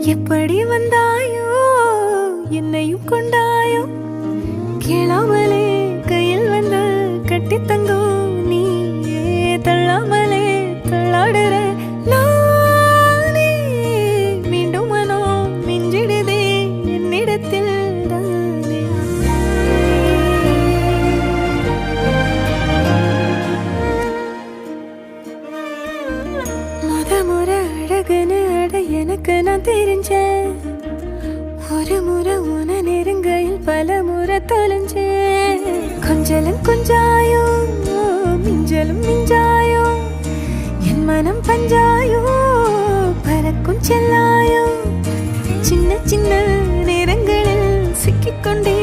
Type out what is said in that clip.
எப்படி வந்தாயோ என்னையும் கொண்டாயோ கேளாமலே கையில் வந்து கட்டி தங்கும் நீயே தள்ளாமலே தள்ளாடுற நானே மீண்டும் மனோ மிஞ்சிடுதே என்னிடத்தில் தானே முறை அழகுன்னு அட எனக்கு நான் தெரிஞ்சேன் ஒரு முறை உன நெருங்கையில் பல முறை தொலைஞ்சேன் கொஞ்சலும் கொஞ்சாயோ மிஞ்சலும் மிஞ்சாயோ என் மனம் பஞ்சாயோ பறக்கும் செல்லாயோ சின்ன சின்ன நேரங்களில் சிக்கிக்கொண்டே